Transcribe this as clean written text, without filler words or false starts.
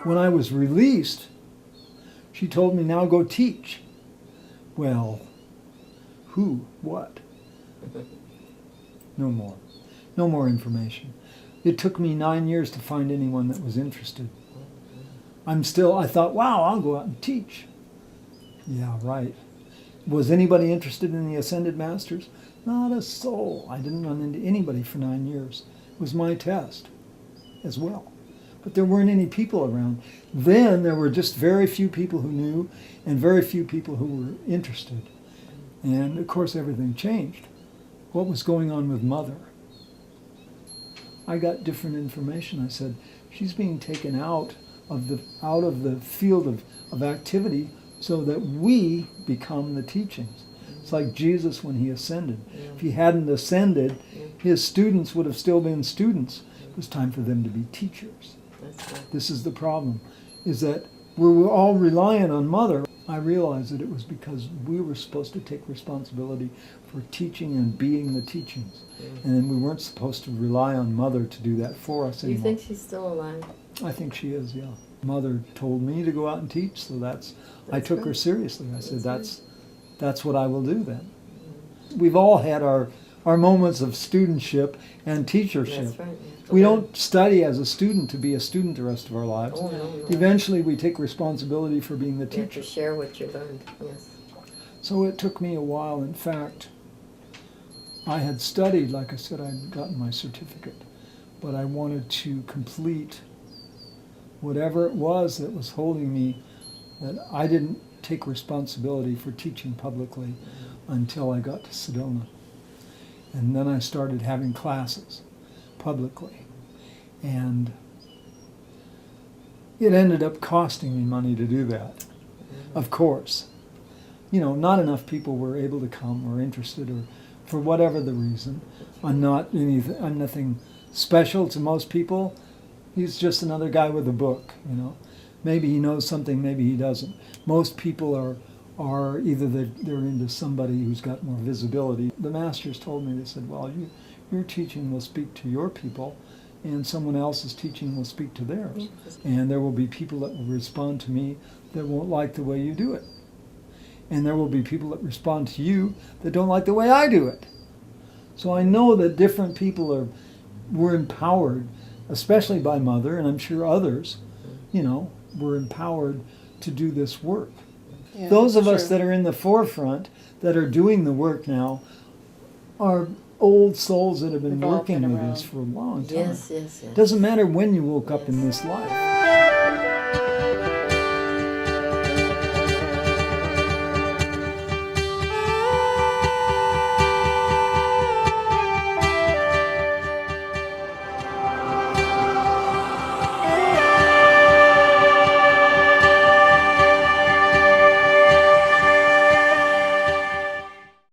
When I was released, she told me, now go teach. Well, who? What? No more. No more information. It took me 9 years to find anyone that was interested. I thought, wow, I'll go out and teach. Yeah, right. Was anybody interested in the Ascended Masters? Not a soul. I didn't run into anybody for 9 years. It was my test as well. But there weren't any people around. Then there were just very few people who knew and very few people who were interested. And of course everything changed. What was going on with Mother? I got different information. I said, she's being taken out of the field of activity so that we become the teachings. It's like Jesus when he ascended. If he hadn't ascended, his students would have still been students. It was time for them to be teachers. This is the problem, is that we're all reliant on Mother. I realized that it was because we were supposed to take responsibility for teaching and being the teachings. And then we weren't supposed to rely on Mother to do that for us anymore. Do you think she's still alive? I think she is, yeah. Mother told me to go out and teach, so I took her seriously. I said, that's what I will do then. We've all had our moments of studentship and teachership. That's right. We don't study as a student to be a student the rest of our lives. Oh, no. Eventually we take responsibility for being the You have teacher. to share what you learned, yes. So it took me a while. In fact, I had studied, like I said, I had gotten my certificate, but I wanted to complete whatever it was that was holding me, that I didn't take responsibility for teaching publicly until I got to Sedona. And then I started having classes publicly. And it ended up costing me money to do that, of course. Not enough people were able to come or interested, or for whatever the reason. I'm nothing special to most people. He's just another guy with a book, Maybe he knows something, maybe he doesn't. Most people are either they're into somebody who's got more visibility. The masters told me, they said, well, your teaching will speak to your people, and someone else's teaching will speak to theirs. And there will be people that will respond to me that won't like the way you do it. And there will be people that respond to you that don't like the way I do it. So I know that different people were empowered, especially by Mother, and I'm sure others, were empowered to do this work. Yeah, those of us true. that are in the forefront, that are doing the work now, are old souls that have been We've all working been with around. us for a long time. Yes. Doesn't matter when you woke up in this life.